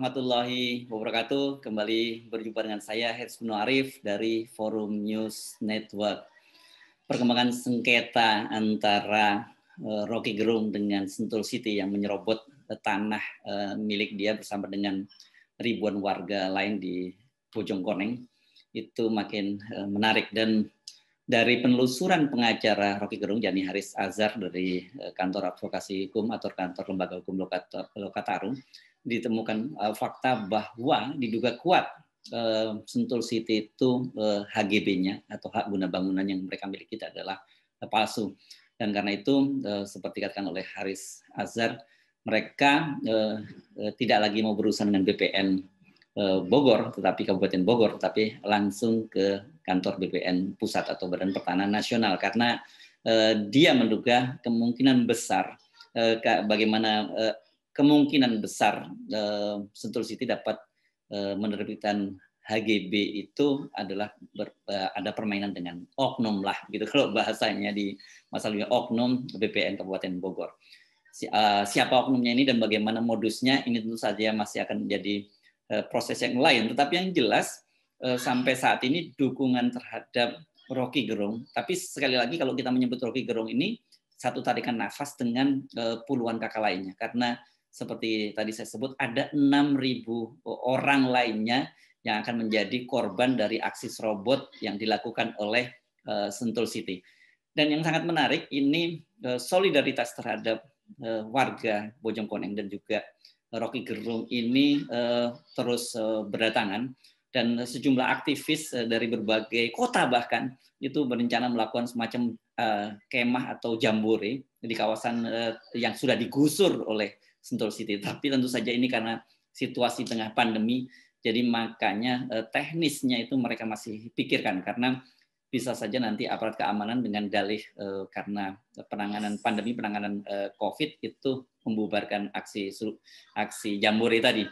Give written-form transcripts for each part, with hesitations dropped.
warahmatullahi wabarakatuh. Kembali berjumpa dengan saya Herskuno Arif dari Forum News Network. Perkembangan sengketa antara Rocky Gerung dengan Sentul City yang menyerobot tanah milik dia bersama dengan ribuan warga lain di Bojongkoneng itu makin menarik. Dan dari penelusuran pengacara Rocky Gerung, Yani Haris Azhar dari kantor advokasi hukum atau kantor lembaga hukum Lokataru, ditemukan fakta bahwa diduga kuat Sentul City itu HGB-nya atau hak guna bangunan yang mereka miliki adalah palsu. Dan karena itu seperti dikatakan oleh Haris Azhar, mereka tidak lagi mau berurusan dengan BPN Bogor, tetapi Kabupaten Bogor, tetapi langsung ke kantor BPN Pusat atau Badan Pertanahan Nasional, karena dia menduga kemungkinan besar kemungkinan besar Sentul City dapat menerbitkan HGB itu adalah ada permainan dengan oknum lah, gitu kalau bahasanya di masalahnya oknum BPN Kabupaten Bogor. Siapa oknumnya ini dan bagaimana modusnya ini tentu saja masih akan menjadi proses yang lain, tetapi yang jelas sampai saat ini dukungan terhadap Rocky Gerung, tapi sekali lagi kalau kita menyebut Rocky Gerung ini satu tarikan nafas dengan puluhan kakak lainnya, karena seperti tadi saya sebut ada 6.000 orang lainnya yang akan menjadi korban dari aksi serobot yang dilakukan oleh Sentul City. Dan yang sangat menarik ini solidaritas terhadap warga Bojongkoneng dan juga Rocky Gerung ini terus berdatangan, dan sejumlah aktivis dari berbagai kota bahkan itu berencana melakukan semacam kemah atau jambore di kawasan yang sudah digusur oleh Sentul City. Tapi tentu saja ini karena situasi tengah pandemi, jadi makanya teknisnya itu mereka masih pikirkan, karena bisa saja nanti aparat keamanan dengan dalih karena penanganan pandemi, penanganan COVID itu membubarkan aksi jambore tadi.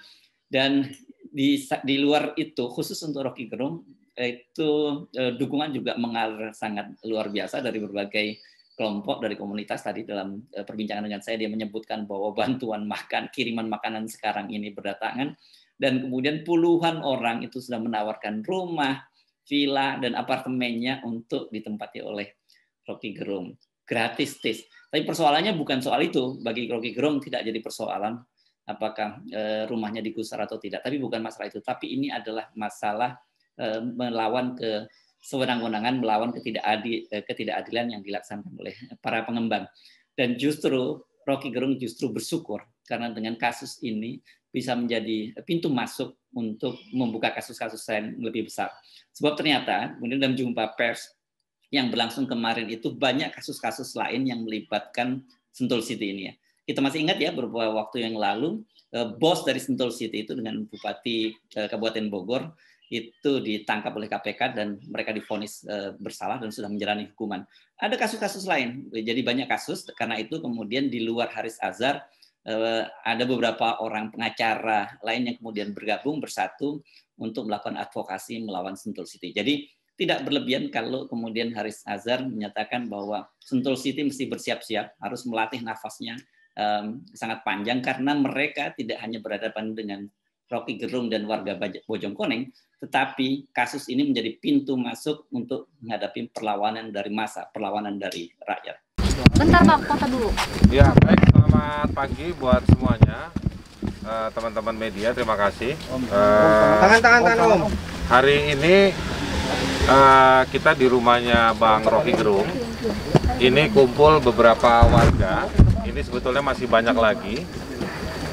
Dan di luar itu khusus untuk Rocky Gerung itu dukungan juga mengalir sangat luar biasa dari berbagai kelompok, dari komunitas. Tadi dalam perbincangan dengan saya dia menyebutkan bahwa bantuan kiriman makanan sekarang ini berdatangan, dan kemudian puluhan orang itu sudah menawarkan rumah, villa dan apartemennya untuk ditempati oleh Rocky Gerung gratis. Tapi persoalannya bukan soal itu. Bagi Rocky Gerung tidak jadi persoalan apakah rumahnya digusur atau tidak, tapi bukan masalah itu. Tapi ini adalah masalah melawan sewenang-wenangan, melawan ketidakadilan yang dilaksanakan oleh para pengembang. Dan justru Rocky Gerung justru bersyukur karena dengan kasus ini bisa menjadi pintu masuk untuk membuka kasus-kasus yang lebih besar. Sebab ternyata kemudian dalam jumpa pers yang berlangsung kemarin itu banyak kasus-kasus lain yang melibatkan Sentul City ini ya. Kita masih ingat ya beberapa waktu yang lalu bos dari Sentul City itu dengan Bupati Kabupaten Bogor itu ditangkap oleh KPK dan mereka divonis bersalah dan sudah menjalani hukuman. Ada kasus-kasus lain, jadi banyak kasus. Karena itu kemudian di luar Haris Azhar ada beberapa orang pengacara lain yang kemudian bergabung bersatu untuk melakukan advokasi melawan Sentul City. Jadi tidak berlebihan kalau kemudian Haris Azhar menyatakan bahwa Sentul City mesti bersiap-siap, harus melatih nafasnya sangat panjang, karena mereka tidak hanya berhadapan dengan Rocky Gerung dan warga Bojongkoneng, tetapi kasus ini menjadi pintu masuk untuk menghadapi perlawanan dari massa, perlawanan dari rakyat. Bentar Bang, foto dulu. Ya, baik, selamat pagi buat semuanya. Teman-teman media, terima kasih. Tangan Om. Hari ini kita di rumahnya Bang Rocky Gerung. Ini kumpul beberapa warga. Ini sebetulnya masih banyak lagi.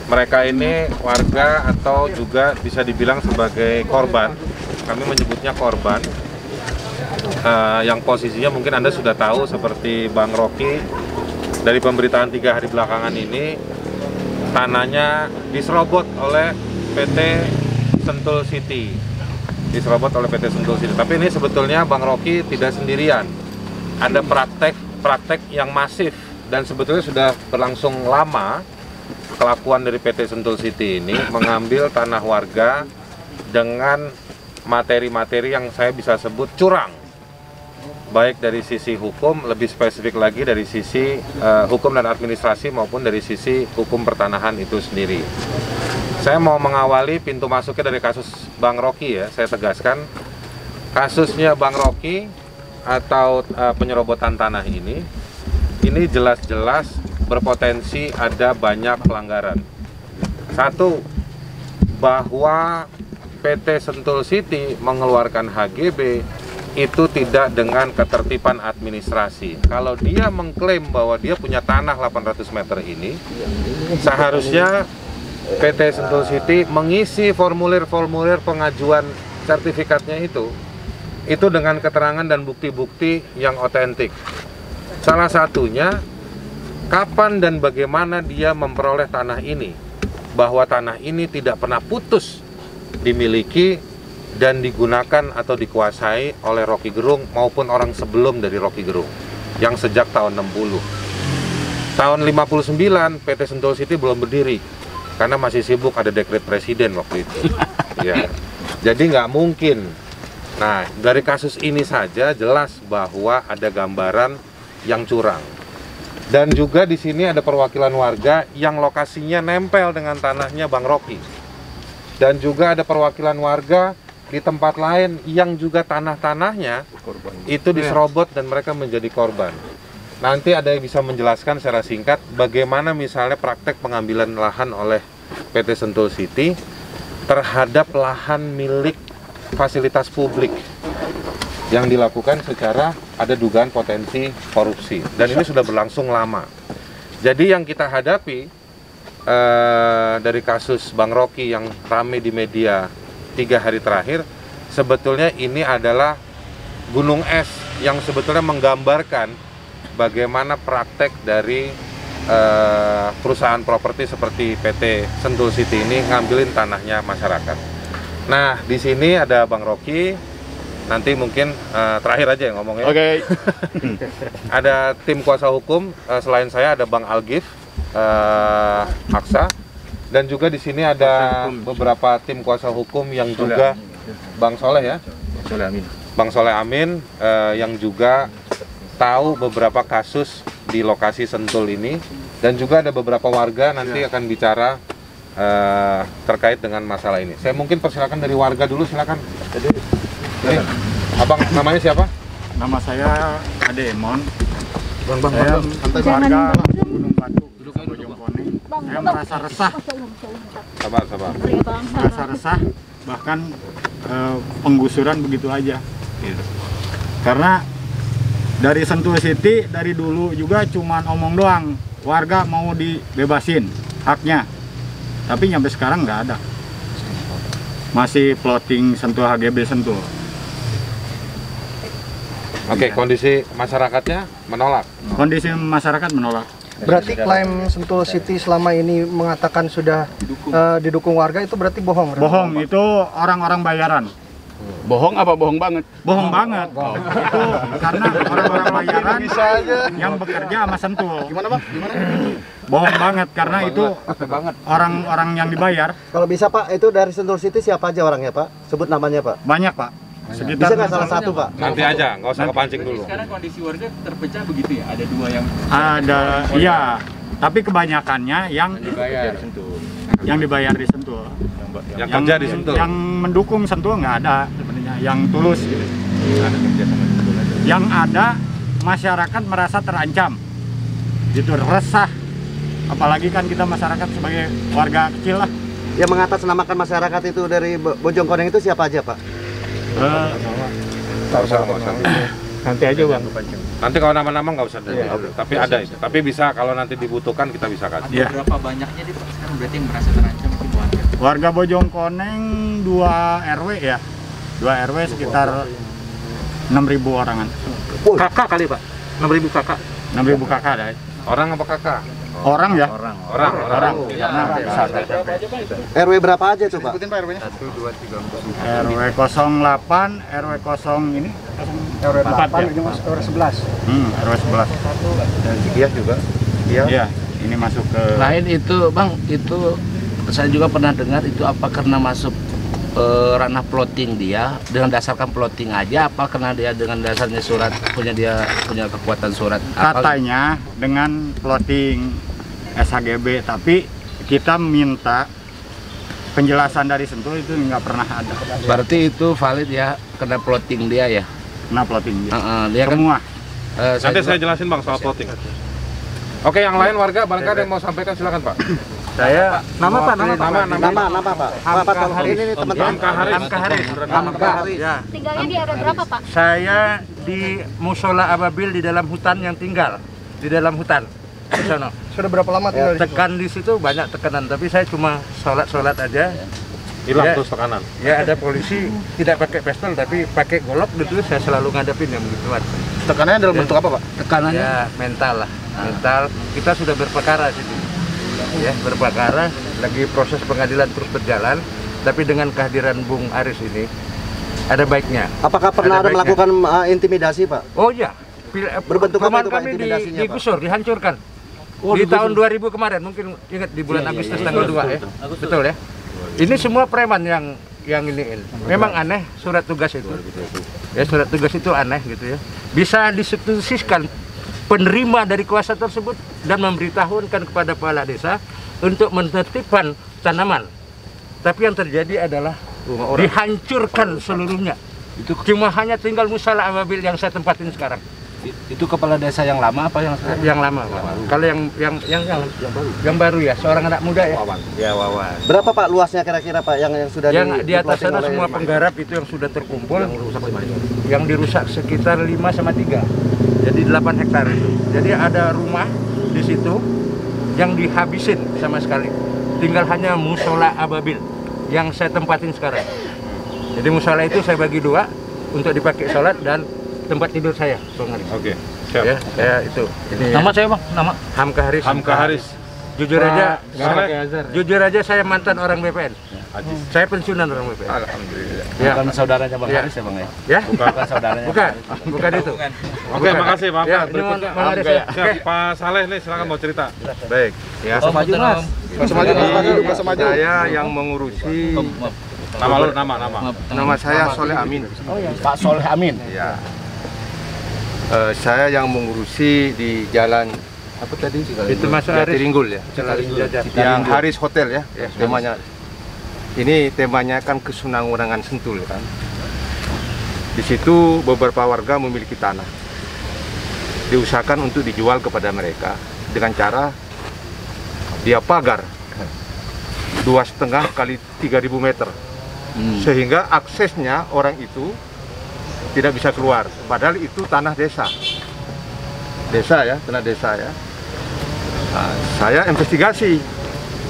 Mereka ini warga atau juga bisa dibilang sebagai korban. Kami menyebutnya korban. Yang posisinya mungkin Anda sudah tahu, seperti Bang Rocky, dari pemberitaan 3 hari belakangan ini tanahnya diserobot oleh PT Sentul City. Diserobot oleh PT Sentul City. Tapi ini sebetulnya Bang Rocky tidak sendirian. Ada praktek yang masif dan sebetulnya sudah berlangsung lama. Kelakuan dari PT Sentul City ini mengambil tanah warga dengan materi-materi yang saya bisa sebut curang, baik dari sisi hukum, lebih spesifik lagi dari sisi hukum dan administrasi maupun dari sisi hukum pertanahan itu sendiri. Saya mau mengawali pintu masuknya dari kasus Bang Rocky ya. Saya tegaskan, kasusnya Bang Rocky atau penyerobotan tanah ini jelas-jelas berpotensi ada banyak pelanggaran. Satu, bahwa PT Sentul City mengeluarkan HGB itu tidak dengan ketertiban administrasi. Kalau dia mengklaim bahwa dia punya tanah 800 meter ini, seharusnya PT Sentul City mengisi formulir-formulir pengajuan sertifikatnya itu dengan keterangan dan bukti-bukti yang otentik. Salah satunya, kapan dan bagaimana dia memperoleh tanah ini, bahwa tanah ini tidak pernah putus dimiliki dan digunakan atau dikuasai oleh Rocky Gerung maupun orang sebelum dari Rocky Gerung yang sejak tahun 60. Tahun 59 PT Sentul City belum berdiri karena masih sibuk ada dekret presiden waktu itu. Ya. Jadi nggak mungkin. Nah, dari kasus ini saja jelas bahwa ada gambaran yang curang. Dan juga di sini ada perwakilan warga yang lokasinya nempel dengan tanahnya Bang Rocky. Dan juga ada perwakilan warga di tempat lain yang juga tanah-tanahnya itu diserobot dan mereka menjadi korban. Nanti ada yang bisa menjelaskan secara singkat bagaimana misalnya praktek pengambilan lahan oleh PT Sentul City terhadap lahan milik fasilitas publik yang dilakukan secara ada dugaan potensi korupsi, dan ini sudah berlangsung lama. Jadi yang kita hadapi dari kasus Bang Rocky yang ramai di media 3 hari terakhir, sebetulnya ini adalah gunung es yang sebetulnya menggambarkan bagaimana praktek dari perusahaan properti seperti PT Sentul City ini ngambilin tanahnya masyarakat. Nah, di sini ada Bang Rocky. Nanti mungkin terakhir aja yang ngomongnya. Oke. Ada tim kuasa hukum, selain saya ada Bang Algif Aksa, dan juga di sini ada beberapa tim kuasa hukum yang juga Bang Soleh ya. Bang Soleh Amin yang juga tahu beberapa kasus di lokasi Sentul ini, dan juga ada beberapa warga nanti akan bicara terkait dengan masalah ini. Saya mungkin persilakan dari warga dulu, silakan. Jadi, ini, abang namanya siapa? Nama saya Ade Emon. Saya warga Gunung Batu, Bojongkoneng. Saya merasa resah. Sabar. Merasa resah, bahkan penggusuran begitu aja. Karena dari Sentul City dari dulu juga cuman omong doang, warga mau dibebasin haknya. Tapi sampai sekarang nggak ada. Masih plotting Sentul HGB Sentul. Oke, kondisi masyarakatnya menolak. Kondisi masyarakat menolak. Berarti klaim Sentul City selama ini mengatakan sudah didukung warga itu berarti bohong? Bohong, itu orang-orang bayaran. Bohong apa bohong banget? Bohong banget. Itu karena orang-orang bayaran yang bekerja sama Sentul. Gimana Bang? Gimana? Bohong banget karena itu orang-orang yang dibayar. Kalau bisa Pak, itu dari Sentul City siapa aja orangnya Pak? Sebut namanya Pak. Banyak Pak. Bisa nggak salah satu Pak? Nanti aja, nggak usah kepancing dulu. Sekarang kondisi warga terpecah begitu ya? Ada dua yang Ada, iya. Tapi kebanyakannya yang dibayar Sentul. Yang dibayar di Sentul. Yang kerja di Sentul. Yang mendukung Sentul nggak ada sebenarnya, yang tulus gitu. Ada kerja sama Sentul aja. Yang ada masyarakat merasa terancam. Gitu, resah. Apalagi kan kita masyarakat sebagai warga kecil lah. Yang mengatasnamakan masyarakat itu dari Bojongkoneng itu siapa aja Pak? Nggak usah. Nanti aja Bang. Nanti kalau nama-nama nggak usah dulu. Tapi ada itu. Tapi bisa kalau nanti dibutuhkan kita bisa kasih. Iya. Berapa banyaknya nih Pak sekarang berarti yang merasa terancam mungkin warga? Warga Bojongkoneng 2 RW ya. 2 RW sekitar 6.000 orangan. Kakak kali Pak? 6.000 kakak? 6.000 kakak ada. Orang apa kakak? Orang ya? Orang. Karena besar. RW berapa aja tuh Pak? Sebutin Pak RW-nya. RW 08, RW 0 ini. RW 8, ini masuk RW 11. RW 11. Dan Cikias juga. Iya, ini masuk ke... Lain itu Bang, itu saya juga pernah dengar itu apa karena masuk ranah plotting dia dengan dasarkan plotting aja, apa karena dia dengan dasarnya surat punya kekuatan surat? Katanya dengan plotting SHGB, tapi kita minta penjelasan dari Sentul itu nggak pernah ada. Berarti itu valid ya, kena plotting dia ya? Kena plotting dia. Dia kan, Semua. Nanti saya jelasin Bang soal plotting. Oke, yang lain warga barangkali ada yang mau sampaikan silakan Pak. Saya Nama Pak, nama Pak. Hamka Haris. Ini teman-teman. Hamka Haris. Ya. Tinggalnya di area berapa, Pak? Saya di Musola Ababil di dalam hutan yang tinggal di dalam hutan. Di sana. Sudah berapa lama tinggal di situ? Tekan di situ banyak tekanan, tapi saya cuma sholat aja. Hilang Ya. terus tekanan. Ya ada polisi tidak pakai pistol tapi pakai golok gitu, saya selalu ngadepin yang begituan. Tekanannya dalam bentuk apa, Pak? tekanannya Ya mental lah, mental. Kita sudah berperkara situ, ya berperkara. Lagi proses pengadilan terus berjalan, tapi dengan kehadiran Bung Aris ini ada baiknya. Apakah pernah ada baiknya. melakukan intimidasi, Pak? Oh iya, Berbentuk apa perumahan itu, Pak, kami intimidasinya, Pak? digusur, dihancurkan. Oh, Di digusur. tahun 2000 kemarin, mungkin ingat di bulan Agustus tanggal 2 ya, betul ya. Ini semua preman yang iniin. Memang aneh surat tugas itu. Ya surat tugas itu aneh gitu ya. Bisa disubstitusikan penerima dari kuasa tersebut dan memberitahukan kepada kepala desa untuk menertibkan tanaman. Tapi yang terjadi adalah dihancurkan seluruhnya. Itu cuma hanya tinggal Musola Ababil yang saya tempatin sekarang. itu kepala desa yang lama apa yang sekarang? Yang lama, Pak. Kalau yang baru ya, seorang anak muda ya. Ya, Wawan. Berapa, Pak, luasnya kira-kira, Pak, yang sudah Yang di atas di-plotting sana oleh- semua penggarap itu yang sudah terkumpul, yang dirusak sekitar 5/3, jadi 8 hektar itu. Jadi ada rumah di situ yang dihabisin sama sekali, tinggal hanya Musola Ababil yang saya tempatin sekarang. Jadi musola itu saya bagi 2 untuk dipakai sholat dan tempat tidur saya, Bang Haris. Oke, siap. Ya, saya itu. Ini Nama saya Bang, nama? Hamka Haris. Hamka Haris. Jujur aja, Soleh. jujur aja saya mantan orang BPN. Saya pensiunan orang BPN. Alhamdulillah. Ya. Bukan saudaranya Bang Ya. Haris ya Bang ya? Ya? Bukan saudaranya. Bukan itu. Oke, makasih Pak. Ya, Berikutnya Bang Haris ya. Siap, Pak Saleh nih silakan mau cerita. baik. Ya. Maju Mas. Saya yang mengurusi. Nama lu, nama. Nama saya Soleh Amin. Pak Soleh Amin. Ya. Saya yang mengurusi di jalan apa tadi? Itu Mas Haris. Jatiringgul ya. Jajar. Yang Haris Hotel ya. Temanya. Ini temanya kan kesunangunangan Sentul kan. Di situ beberapa warga memiliki tanah. Diusahakan untuk dijual kepada mereka dengan cara dia pagar 2,5 kali 3.000 meter. Sehingga aksesnya orang itu tidak bisa keluar. Padahal itu tanah desa. Desa ya, tanah desa ya. Nah, saya investigasi.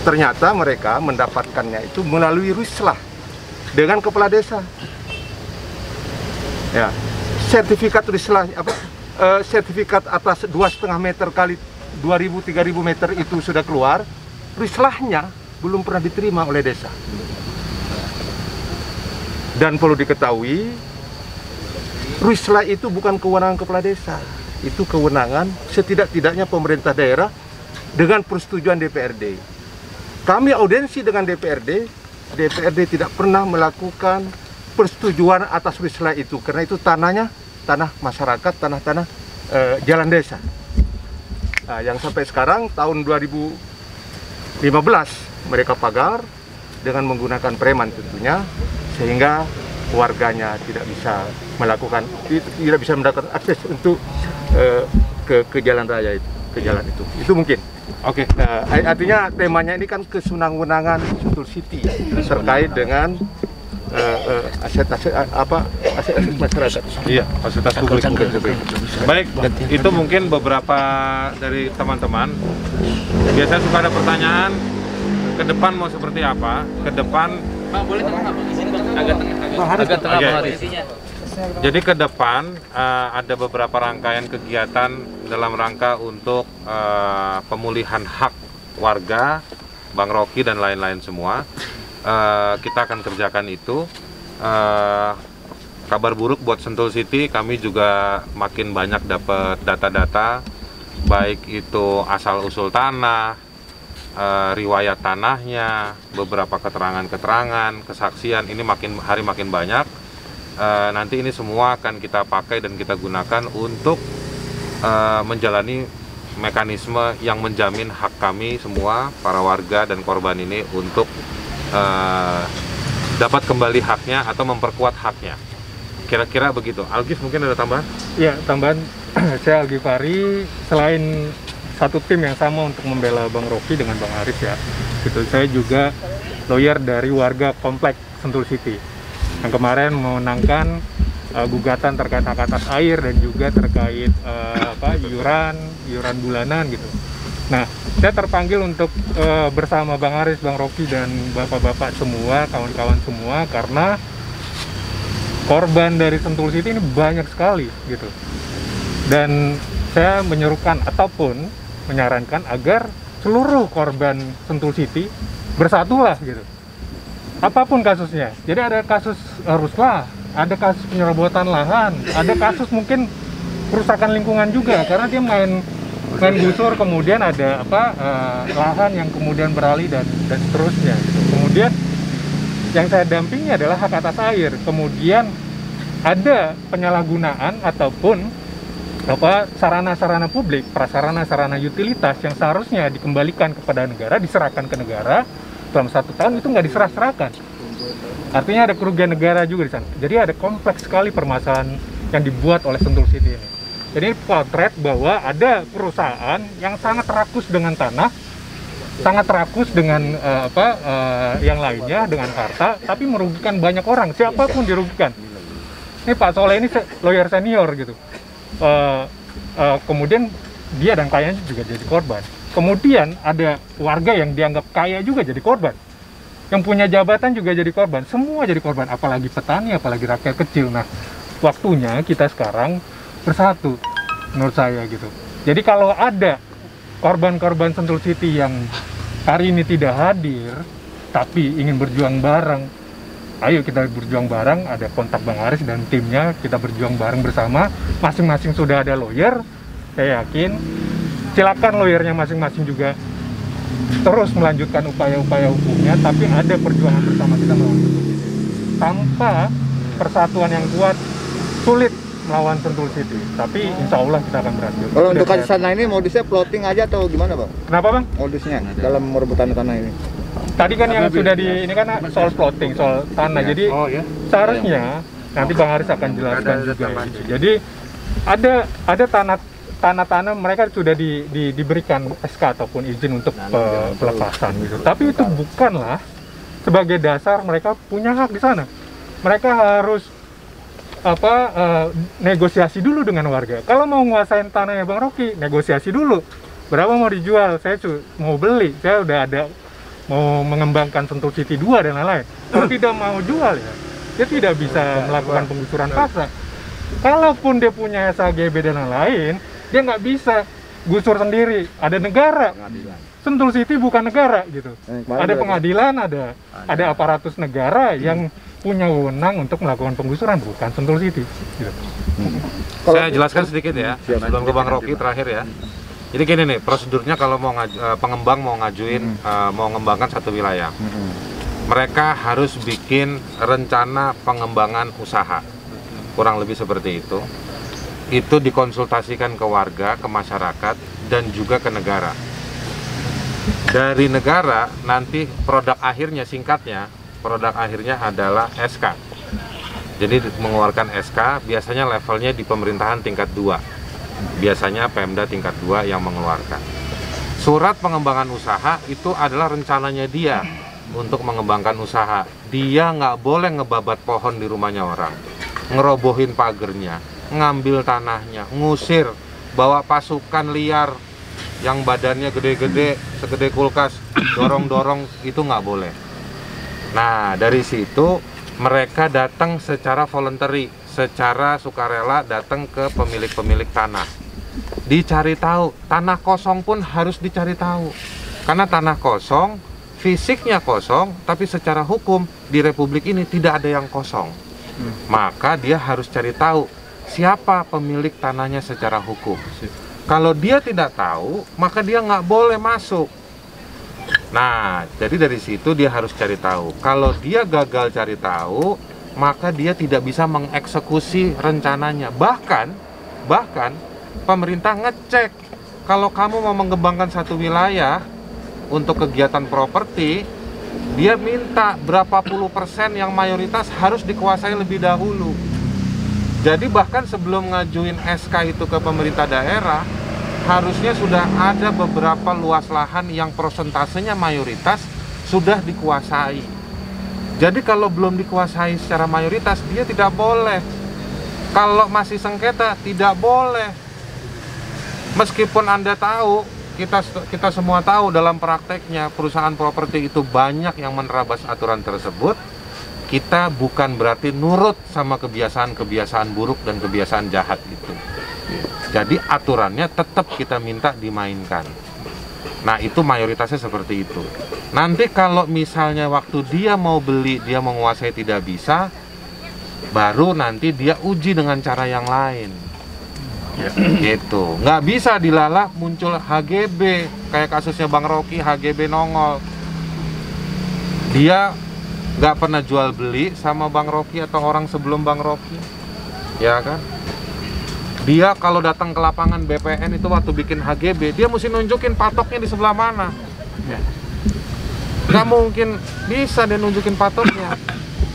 Ternyata mereka mendapatkannya itu melalui rislah dengan kepala desa. Ya, sertifikat rislah apa? Sertifikat atas 2,5 meter kali 2.000-3.000 meter itu sudah keluar. Rislahnya belum pernah diterima oleh desa. Dan perlu diketahui, rislah itu bukan kewenangan kepala desa, itu kewenangan setidak-tidaknya pemerintah daerah dengan persetujuan DPRD. Kami audiensi dengan DPRD, DPRD tidak pernah melakukan persetujuan atas rislah itu, karena itu tanahnya tanah masyarakat, tanah-tanah jalan desa. Nah, yang sampai sekarang tahun 2015 mereka pagar dengan menggunakan preman tentunya, sehingga warganya tidak bisa mendapatkan akses untuk ke jalan raya itu, ke jalan itu. Itu mungkin. Oke. Nah, artinya temanya ini kan kesunangunangan Sentul City terkait dengan aset-aset masyarakat. Iya, fasilitas publik. Baik, itu mungkin beberapa dari teman-teman. Biasanya suka ada pertanyaan, ke depan mau seperti apa? Ke depan Boleh tengah nggak Bang? Izin Bang. Agak tengah Bang Haris. Jadi ke depan ada beberapa rangkaian kegiatan dalam rangka untuk pemulihan hak warga, Bang Rocky dan lain-lain semua. Kita akan kerjakan itu. Kabar buruk buat Sentul City, kami juga makin banyak dapat data-data, baik itu asal-usul tanah, riwayat tanahnya, beberapa keterangan-keterangan, kesaksian, ini makin hari makin banyak. Nanti ini semua akan kita pakai dan kita gunakan untuk menjalani mekanisme yang menjamin hak kami semua, para warga dan korban ini untuk dapat kembali haknya atau memperkuat haknya. Kira-kira begitu. Algif mungkin ada tambahan? Ya, tambahan. Saya Algifari, selain satu tim yang sama untuk membela Bang Rocky dengan Bang Aris ya, gitu. Saya juga lawyer dari warga komplek Sentul City yang kemarin memenangkan gugatan terkait hak atas air dan juga terkait iuran bulanan gitu. Nah, saya terpanggil untuk bersama Bang Aris, Bang Rocky, dan bapak-bapak semua, kawan-kawan semua, karena korban dari Sentul City ini banyak sekali gitu. Dan saya menyerukan ataupun menyarankan agar seluruh korban Sentul City bersatulah gitu. Apapun kasusnya. Jadi ada kasus ruslah, ada kasus penyerobotan lahan, ada kasus mungkin kerusakan lingkungan juga karena dia main gusur, kemudian ada lahan yang kemudian beralih dan seterusnya gitu. Kemudian yang saya dampingi adalah hak atas air. Kemudian ada penyalahgunaan ataupun sarana-sarana publik, prasarana-sarana utilitas yang seharusnya dikembalikan kepada negara, diserahkan ke negara dalam 1 tahun, itu nggak diserah-serahkan. Artinya ada kerugian negara juga di sana. Jadi ada kompleks sekali permasalahan yang dibuat oleh Sentul City ini. Jadi potret bahwa ada perusahaan yang sangat rakus dengan tanah, sangat rakus dengan yang lainnya, dengan harta, tapi merugikan banyak orang. Siapapun dirugikan. Ini Pak Soleh ini lawyer senior gitu. Kemudian dia dan kayanya juga jadi korban. Kemudian ada warga yang dianggap kaya juga jadi korban. Yang punya jabatan juga jadi korban. Semua jadi korban, apalagi petani, apalagi rakyat kecil. Nah, waktunya kita sekarang bersatu menurut saya gitu. Jadi kalau ada korban-korban Sentul City yang hari ini tidak hadir tapi ingin berjuang bareng, ayo kita berjuang bareng. Ada kontak Bang Aris dan timnya, kita berjuang bareng bersama. Masing-masing sudah ada lawyer, saya yakin. Silakan lawyernya masing-masing juga terus melanjutkan upaya-upaya hukumnya, tapi ada perjuangan bersama kita melawan Sentul City. Tanpa persatuan yang kuat, sulit melawan Sentul City, tapi insya Allah kita akan berhasil. Kalau untuk kasus tanah ini modusnya plotting aja atau gimana Bang? Kenapa Bang? Modusnya dalam merebutan tanah ini? Tadi kan yang sudah ini kan soal plotting, soal tanah, jadi seharusnya nanti Bang Aris akan jelaskan juga. Jadi ada tanah-tanah mereka sudah diberikan SK ataupun izin untuk pelepasan gitu. Tapi itu bukanlah sebagai dasar mereka punya hak di sana. Mereka harus negosiasi dulu dengan warga. Kalau mau nguasain tanahnya Bang Rocky, negosiasi dulu. Berapa mau dijual? Saya mau beli. Saya udah ada mau mengembangkan Sentul City 2 dan lain-lain. Kalau tidak mau jual ya, dia tidak bisa melakukan penggusuran paksa. Kalaupun dia punya SHGB dan lain-lain, dia nggak bisa gusur sendiri. Ada negara. Sentul City bukan negara gitu. Ada pengadilan, ada aparatus negara yang punya wewenang untuk melakukan penggusuran, bukan Sentul City gitu. Saya jelaskan sedikit ya, sebelum ke Bang Rocky terakhir ya. Jadi gini nih, prosedurnya kalau mau pengembang mau ngajuin mau mengembangkan satu wilayah, mereka harus bikin rencana pengembangan usaha, kurang lebih seperti itu. Itu dikonsultasikan ke warga, ke masyarakat, dan juga ke negara. Dari negara nanti produk akhirnya, singkatnya, produk akhirnya adalah SK. Jadi mengeluarkan SK biasanya levelnya di pemerintahan tingkat 2. Biasanya Pemda tingkat 2 yang mengeluarkan. Surat pengembangan usaha itu adalah rencananya dia untuk mengembangkan usaha. Dia nggak boleh ngebabat pohon di rumahnya orang, ngerobohin pagernya, ngambil tanahnya, ngusir, bawa pasukan liar yang badannya gede-gede, segede kulkas, dorong-dorong, itu nggak boleh. Nah, dari situ mereka datang secara voluntary, secara sukarela datang ke pemilik-pemilik tanah. Dicari tahu, tanah kosong pun harus dicari tahu. Karena tanah kosong, fisiknya kosong, tapi secara hukum di Republik ini tidak ada yang kosong. Maka dia harus cari tahu siapa pemilik tanahnya secara hukum. Kalau dia tidak tahu, maka dia nggak boleh masuk. Nah, jadi dari situ dia harus cari tahu. Kalau dia gagal cari tahu, maka dia tidak bisa mengeksekusi rencananya. Bahkan pemerintah ngecek kalau kamu mau mengembangkan satu wilayah untuk kegiatan properti, dia minta berapa puluh persen yang mayoritas harus dikuasai lebih dahulu. Jadi bahkan sebelum ngajuin SK itu ke pemerintah daerah, harusnya sudah ada beberapa luas lahan yang persentasenya mayoritas sudah dikuasai. Jadi kalau belum dikuasai secara mayoritas, dia tidak boleh. Kalau masih sengketa, tidak boleh. Meskipun Anda tahu, kita semua tahu dalam prakteknya perusahaan properti itu banyak yang menerabas aturan tersebut, kita bukan berarti nurut sama kebiasaan-kebiasaan buruk dan kebiasaan jahat itu. Jadi aturannya tetap kita minta dimainkan. Nah, itu mayoritasnya seperti itu. Nanti kalau misalnya waktu dia mau beli, dia menguasai tidak bisa, baru nanti dia uji dengan cara yang lain. Gitu, nggak bisa dilalah muncul HGB kayak kasusnya Bang Rocky, HGB nongol. Dia nggak pernah jual beli sama Bang Rocky atau orang sebelum Bang Rocky, ya kan? Dia kalau datang ke lapangan BPN itu waktu bikin HGB, dia mesti nunjukin patoknya di sebelah mana. Nggak mungkin bisa dia nunjukin patoknya.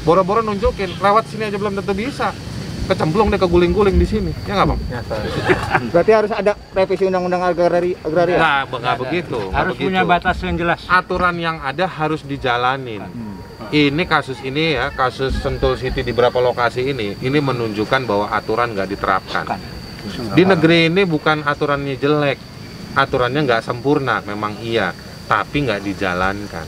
Boro-boro nunjukin, lewat sini aja belum tentu bisa. Kecemplung deh, keguling-guling di sini, ya nggak Bang? Berarti harus ada revisi undang-undang agraria. Nah, nggak begitu. Harus punya batas yang jelas. Aturan yang ada harus dijalanin. Ini kasus ini ya, kasus Sentul City di beberapa lokasi ini menunjukkan bahwa aturan nggak diterapkan. Di negeri ini bukan aturannya jelek, aturannya nggak sempurna, memang iya, tapi nggak dijalankan.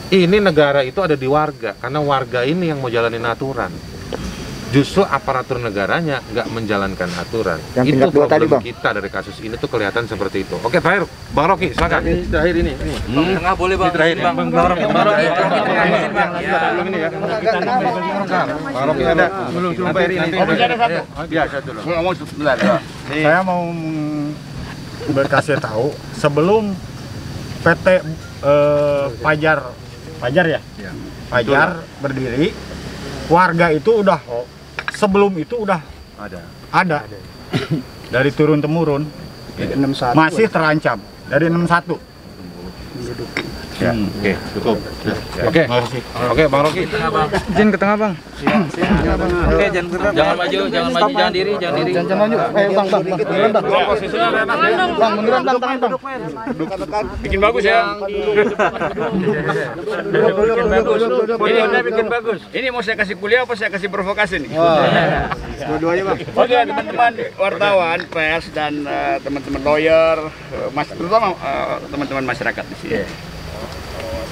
Ini negara itu ada di warga, karena warga ini yang mau jalanin aturan. Justru aparatur negaranya nggak menjalankan aturan. Yang itu problem tadi, Bang. kita dari kasus ini tuh kelihatan seperti itu. Oke, terakhir Bang Rocky, silakan. Ini terakhir ini. Tengah boleh Bang. Ini terakhir ya. Bang Rocky. Belum ini ya. Bang Rocky ada belum bayar ini. Ada satu. Iya, satu loh. Ngomong sebentar. Saya mau berkasih tahu sebelum PT Pajar ya? Pajar berdiri, warga itu udah sebelum itu udah ada. Dari turun temurun masih terancam dari 61. Oke, cukup. Oke, Bang Rocky. Izin ke tengah, Bang. Oke, jangan maju, jangan diri. Jangan maju. Bang. Beneran, Bang. Posisinya enak ya. Bang, beneran, Bang, tangan, Bang. Bikin bagus ya. Ini udah bikin bagus. Ini mau saya kasih kuliah apa saya kasih provokasi nih? Dua-duanya, Bang. Oke, teman-teman wartawan, pers dan teman-teman lawyer, terutama teman-teman masyarakat di sini.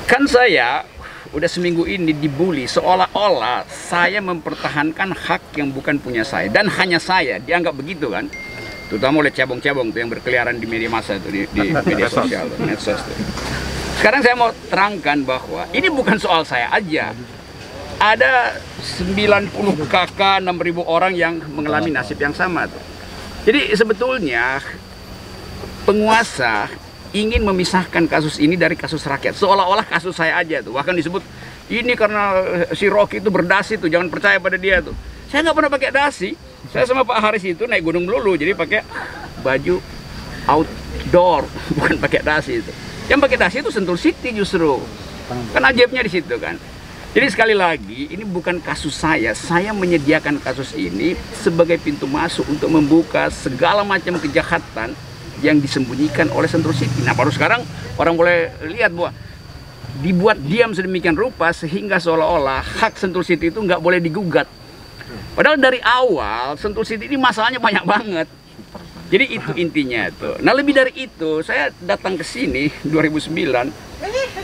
Kan saya udah seminggu ini dibully seolah-olah saya mempertahankan hak yang bukan punya saya dan hanya saya, dianggap begitu kan, terutama oleh cabong-cabong tuh yang berkeliaran di media massa itu di media sosial, medsos tuh. Sekarang saya mau terangkan bahwa ini bukan soal saya aja. Ada 90 kakak, 6.000 orang yang mengalami nasib yang sama tuh. Jadi sebetulnya penguasa ingin memisahkan kasus ini dari kasus rakyat, seolah-olah kasus saya aja tuh. Bahkan disebut ini karena si Rocky itu berdasi tuh, jangan percaya pada dia tuh. Saya nggak pernah pakai dasi. Saya sama Pak Haris itu naik gunung dulu, jadi pakai baju outdoor, bukan pakai dasi itu. Yang pakai dasi itu Sentul City justru. Kan ajaibnya di situ kan. Jadi sekali lagi, ini bukan kasus saya menyediakan kasus ini sebagai pintu masuk untuk membuka segala macam kejahatan yang disembunyikan oleh Sentul City. Nah, baru sekarang orang boleh lihat bahwa dibuat diam sedemikian rupa sehingga seolah-olah hak Sentul City itu nggak boleh digugat. Padahal dari awal Sentul City ini masalahnya banyak banget. Jadi itu intinya tuh. Nah, lebih dari itu, saya datang ke sini 2009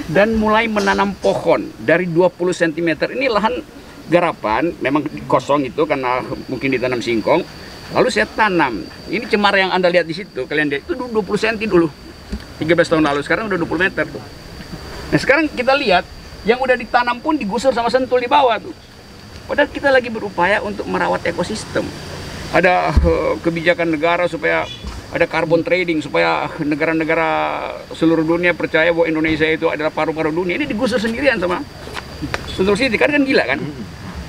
dan mulai menanam pohon dari 20 cm. Ini lahan garapan, memang kosong itu karena mungkin ditanam singkong. Lalu saya tanam. Ini cemara yang Anda lihat di situ, kalian lihat itu 20 cm dulu. 13 tahun lalu, sekarang udah 20 meter tuh. Nah, sekarang kita lihat yang udah ditanam pun digusur sama Sentul di bawah tuh. Padahal kita lagi berupaya untuk merawat ekosistem. Ada kebijakan negara supaya ada carbon trading, supaya negara-negara seluruh dunia percaya bahwa Indonesia itu adalah paru-paru dunia. Ini digusur sendirian sama Sentul City, kan gila kan?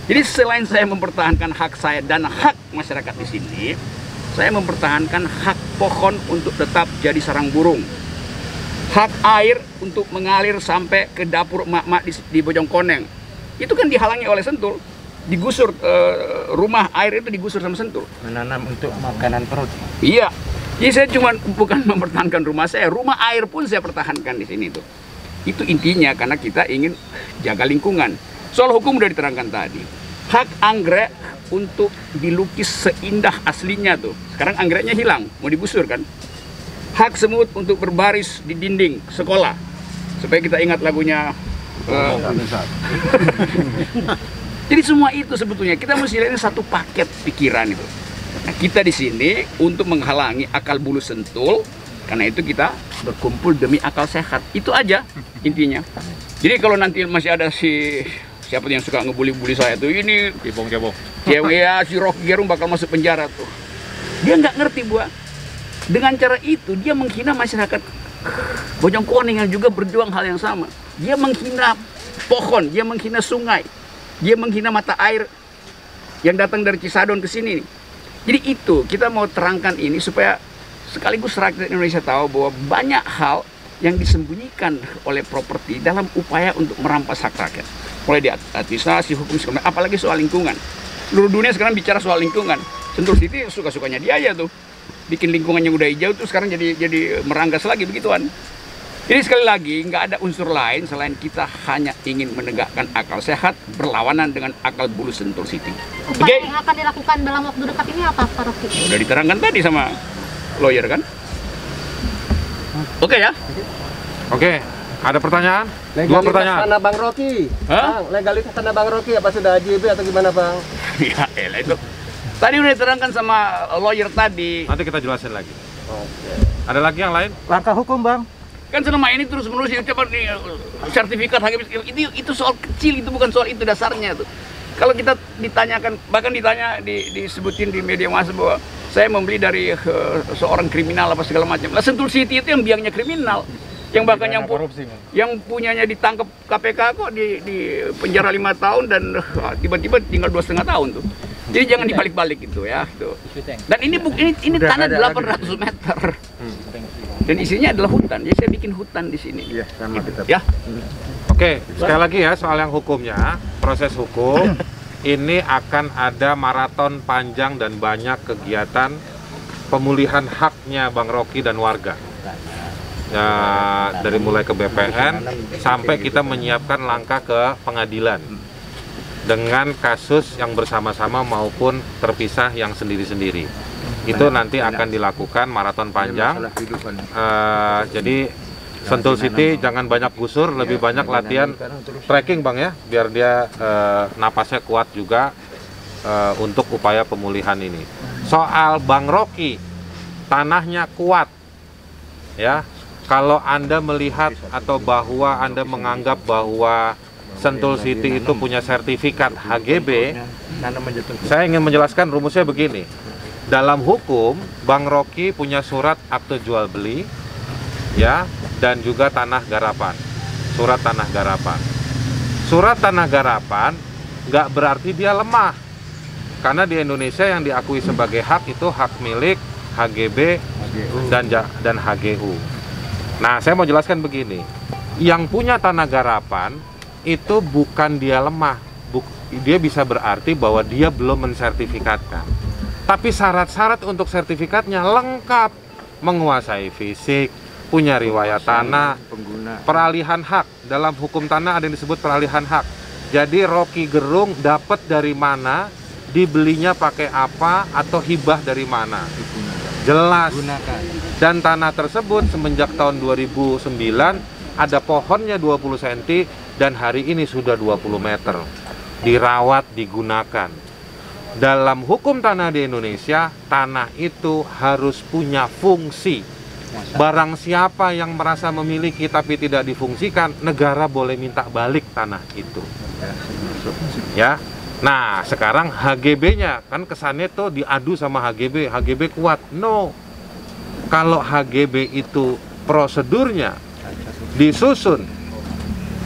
Jadi selain saya mempertahankan hak saya dan hak masyarakat di sini, saya mempertahankan hak pohon untuk tetap jadi sarang burung. hak air untuk mengalir sampai ke dapur emak-emak di Bojongkoneng. Itu kan dihalangi oleh Sentul. Digusur, rumah air itu digusur sama Sentul. Menanam untuk makanan perut. Iya. Jadi saya cuma bukan mempertahankan rumah saya, rumah air pun saya pertahankan di sini tuh. Itu intinya karena kita ingin jaga lingkungan. Soal hukum udah diterangkan tadi. Hak anggrek untuk dilukis seindah aslinya tuh. Sekarang anggreknya hilang, mau digusur kan. Hak semut untuk berbaris di dinding sekolah. Supaya kita ingat lagunya. Jadi semua itu sebetulnya kita mesti lihat satu paket pikiran itu. Nah, kita di sini untuk menghalangi akal bulu Sentul, karena itu kita berkumpul demi akal sehat. Itu aja intinya. Jadi kalau nanti masih ada siapa yang suka ngebully-bully saya tuh, ini cebong-cebong. Ya si Rocky Gerung bakal masuk penjara tuh. Dia nggak ngerti dengan cara itu dia menghina masyarakat Bojongkoneng yang juga berjuang hal yang sama. Dia menghina pohon, dia menghina sungai. Dia menghina mata air yang datang dari Cisadon ke sini. Jadi itu, kita mau terangkan ini supaya sekaligus rakyat Indonesia tahu bahwa banyak hal yang disembunyikan oleh properti dalam upaya untuk merampas hak rakyat. Mulai di administrasi, hukum, apalagi soal lingkungan. Seluruh dunia sekarang bicara soal lingkungan. Sentul City suka-sukanya dia aja tuh. Bikin lingkungan yang udah hijau tuh sekarang jadi meranggas lagi begituan. Jadi sekali lagi, nggak ada unsur lain selain kita hanya ingin menegakkan akal sehat berlawanan dengan akal bulu Sentul City. Upaya yang akan dilakukan dalam waktu dekat ini apa, Pak Rocky? Udah diterangkan tadi sama lawyer kan? Oke ya? Oke, ada pertanyaan? Dua pertanyaan. Tanah Bang Rocky. Bang, legalitas tanah Bang Rocky apa sudah AJB atau gimana Bang? Ya elah itu. Tadi udah diterangkan sama lawyer tadi. Nanti kita jelasin lagi. Oke. Ada lagi yang lain? Langkah hukum Bang. Kan selama ini terus menerus cepat nih sertifikat HGB itu soal kecil, itu bukan soal itu dasarnya tuh. Kalau kita ditanyakan, bahkan ditanya disebutin di media massa bahwa saya membeli dari seorang kriminal apa segala macam. Lah Sentul City itu yang biangnya kriminal, yang bahkan yang punyanya ditangkap KPK kok di penjara 5 tahun dan tiba-tiba tinggal 2,5 tahun tuh. Jadi jangan dibalik-balik gitu ya. Tuh. Dan ini tanah 800 meter. Dan isinya adalah hutan. Jadi saya bikin hutan di sini. Iya, sama kita. Ya. Oke, sekali lagi ya soal yang hukumnya, proses hukum ini akan ada maraton panjang dan banyak kegiatan pemulihan haknya Bang Rocky dan warga. Ya, dari mulai ke BPN sampai kita menyiapkan langkah ke pengadilan dengan kasus yang bersama-sama maupun terpisah yang sendiri-sendiri. Itu nanti akan dilakukan maraton panjang. Jadi Sentul City jangan banyak gusur, lebih banyak latihan trekking Bang ya, biar dia napasnya kuat juga untuk upaya pemulihan ini. Soal Bang Rocky, tanahnya kuat ya. Kalau Anda melihat atau bahwa Anda menganggap bahwa Sentul City itu punya sertifikat HGB, saya ingin menjelaskan rumusnya begini. Dalam hukum, Bang Rocky punya surat akte jual beli, ya, dan juga tanah garapan. Surat tanah garapan. Surat tanah garapan nggak berarti dia lemah, karena di Indonesia yang diakui sebagai hak itu hak milik, HGB, dan HGU. Nah, saya mau jelaskan begini. Yang punya tanah garapan itu bukan dia lemah, dia bisa berarti bahwa dia belum mensertifikatkan. Tapi syarat-syarat untuk sertifikatnya lengkap, menguasai fisik, punya riwayat tanah, peralihan hak. Dalam hukum tanah ada yang disebut peralihan hak. Jadi Rocky Gerung dapat dari mana, dibelinya pakai apa, atau hibah dari mana. Jelas. Dan tanah tersebut semenjak tahun 2009 ada pohonnya 20 cm dan hari ini sudah 20 meter. Dirawat, digunakan. Dalam hukum tanah di Indonesia, tanah itu harus punya fungsi. Barang siapa yang merasa memiliki tapi tidak difungsikan, negara boleh minta balik tanah itu. Ya. Nah, sekarang HGB-nya kan kesannya tuh diadu sama HGB kuat. No. Kalau HGB itu prosedurnya disusun,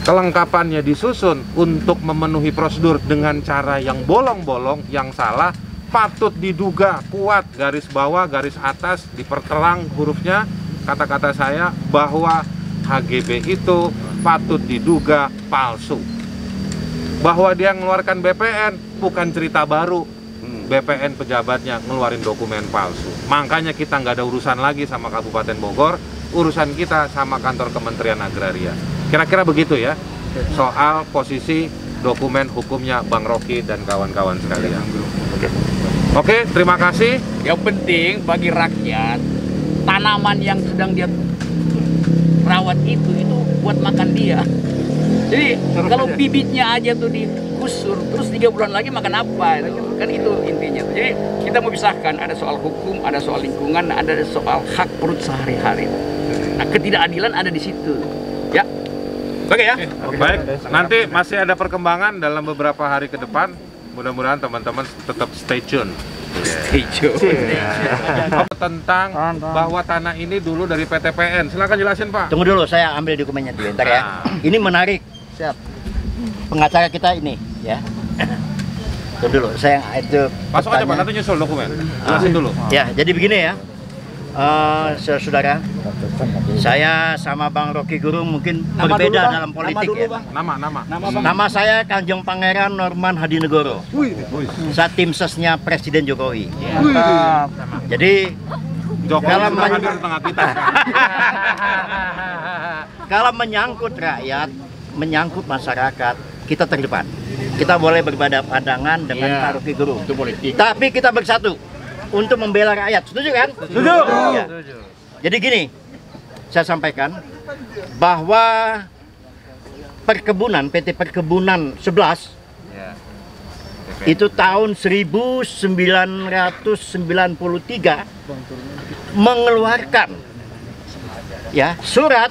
kelengkapannya disusun untuk memenuhi prosedur dengan cara yang bolong-bolong, yang salah, patut diduga kuat, garis bawah, garis atas, diperterang hurufnya, kata-kata saya, bahwa HGB itu patut diduga palsu. Bahwa dia mengeluarkan BPN bukan cerita baru. BPN pejabatnya ngeluarin dokumen palsu. Makanya kita nggak ada urusan lagi sama Kabupaten Bogor, urusan kita sama kantor Kementerian Agraria. Kira-kira begitu ya, soal posisi dokumen hukumnya Bang Rocky dan kawan-kawan sekalian. Oke, terima kasih. Yang penting bagi rakyat, tanaman yang sedang dia rawat itu buat makan dia. Jadi kalau bibitnya aja tuh digusur, terus 3 bulan lagi makan apa? Kan itu intinya. Jadi kita mau pisahkan, ada soal hukum, ada soal lingkungan, ada soal hak perut sehari-hari. Nah, ketidakadilan ada di situ. Ya, oke ya. Baik, nanti masih ada perkembangan dalam beberapa hari ke depan. Mudah-mudahan teman-teman tetap stay tune. Stay tune. Tentang bahwa tanah ini dulu dari PTPN. Silakan jelasin, Pak. Tunggu dulu, saya ambil dokumennya dulu, ntar ya. Ini menarik. Siap. Pengacara kita ini, ya. Tunggu dulu, saya itu. Masuk aja, Pak. Nanti nyusul dokumen. Jelasin dulu. Ya, jadi begini ya. Saudara, saya sama Bang Rocky Gerung mungkin berbeda dalam politik ya. Nama saya Kanjeng Pangeran Norman Hadinegoro. Saya tim sesnya Presiden Jokowi. Jadi kalau menyangkut rakyat, menyangkut masyarakat, kita terdepan. Kita boleh berbeda pandangan dengan Pak Rocky Gerung. Tapi kita bersatu untuk membela rakyat. Setuju kan? Setuju. Ya. Jadi gini, saya sampaikan bahwa perkebunan, PT Perkebunan 11 itu tahun 1993 mengeluarkan ya surat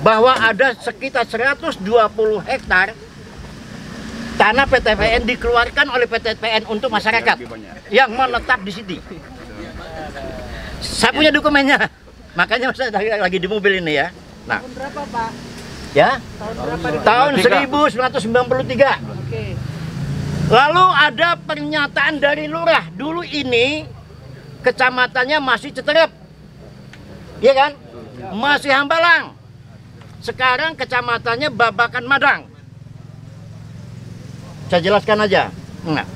bahwa ada sekitar 120 hektar tanah PTPN dikeluarkan oleh PTPN untuk masyarakat yang menetap di sini. Saya punya dokumennya, makanya saya lagi di mobil ini ya. Nah, berapa Pak? Ya, tahun 1993. Oke. Lalu ada pernyataan dari lurah. Dulu ini kecamatannya masih Citerep, ya kan? Masih Hambalang. Sekarang kecamatannya Babakan Madang. Saya jelaskan aja. Nah,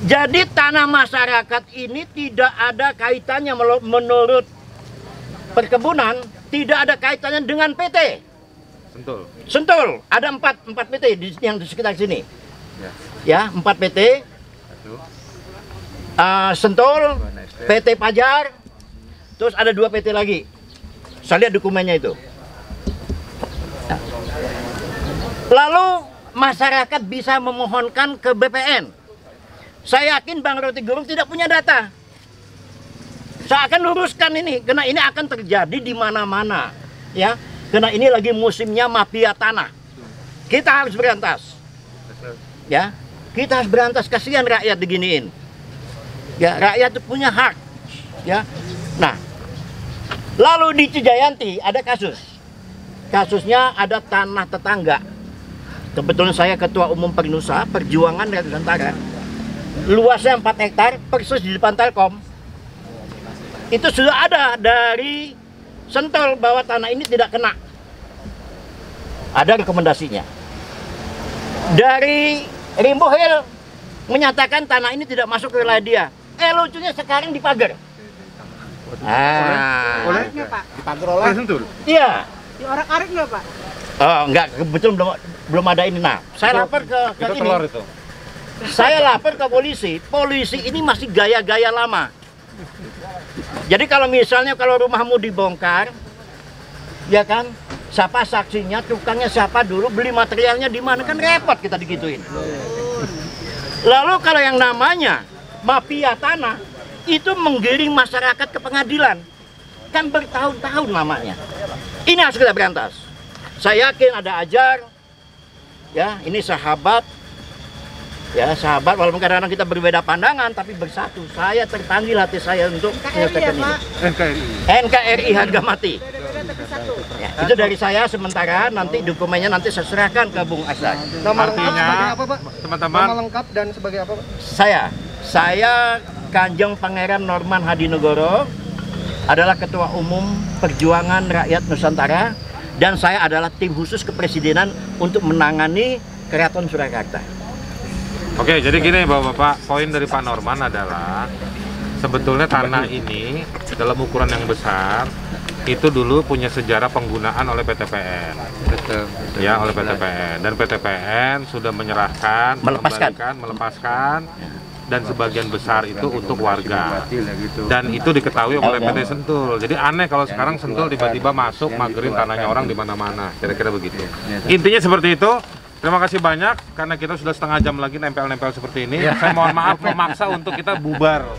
jadi tanah masyarakat ini tidak ada kaitannya menurut perkebunan, tidak ada kaitannya dengan PT. Sentul. Ada 4 PT yang di sekitar sini. Ya, 4 PT. Sentul, PT Pajar, terus ada 2 PT lagi. Saya lihat dokumennya itu. Nah. Lalu masyarakat bisa memohonkan ke BPN. Saya yakin Bang Rocky Gerung tidak punya data. Saya akan luruskan ini, karena ini akan terjadi di mana-mana, ya. Karena ini lagi musimnya mafia tanah. Kita harus berantas, ya. Kita harus berantas, kasihan rakyat diginiin. Ya, rakyat itu punya hak, ya. Nah, lalu di Cijayanti ada kasus. Kasusnya ada tanah tetangga. Kebetulan saya Ketua Umum Pernusa Perjuangan Rakyat Nusantara. Luasnya 4 hektar persis di depan Telkom. Itu sudah ada dari Sentul bahwa tanah ini tidak kena. Ada rekomendasinya. Dari Rimbo Hill menyatakan tanah ini tidak masuk ke wilayah dia. Lucunya sekarang dipagar. Olehnya Pak? Dipagar oleh Sentul? Iya. Diorak-arik nggak Pak? Oh enggak, kebetulan belum ada ini. Nah, saya lapor ke ini. Saya lapor ke polisi. Polisi ini masih gaya-gaya lama. Jadi kalau misalnya kalau rumahmu dibongkar, ya kan, siapa saksinya, tukangnya siapa dulu, beli materialnya di mana, kan repot kita digituin. Lalu kalau yang namanya mafia tanah itu menggiring masyarakat ke pengadilan, kan bertahun-tahun namanya. Ini harus kita berantas. Saya yakin ada Ajar, ya ini sahabat. Ya sahabat, walaupun kadang-kadang kita berbeda pandangan, tapi bersatu. Saya terpanggil hati saya untuk menyelesaikan ini. NKRI harga mati. Ya, itu dari saya sementara, nanti dokumennya nanti saya serahkan ke Bung Asad. Nama lengkap sebagai apa Pak? Teman-teman. Nama lengkap dan sebagai apa Pak? Saya Kanjeng Pangeran Norman Hadinegoro, adalah Ketua Umum Perjuangan Rakyat Nusantara dan saya adalah tim khusus kepresidenan untuk menangani Keraton Surakarta. Oke, jadi gini Bapak-bapak, poin dari Pak Norman adalah sebetulnya tanah ini dalam ukuran yang besar itu dulu punya sejarah penggunaan oleh PTPN. Betul. Ya, oleh PTPN, dan PTPN sudah menyerahkan, melepaskan dan sebagian besar itu untuk warga. Dan itu diketahui oleh PT Sentul. Jadi aneh kalau sekarang Sentul tiba-tiba masuk magerin tanahnya orang di mana-mana. Kira-kira begitu. Intinya seperti itu. Terima kasih banyak karena kita sudah setengah jam lagi nempel-nempel seperti ini. Saya mohon maaf memaksa untuk kita bubar.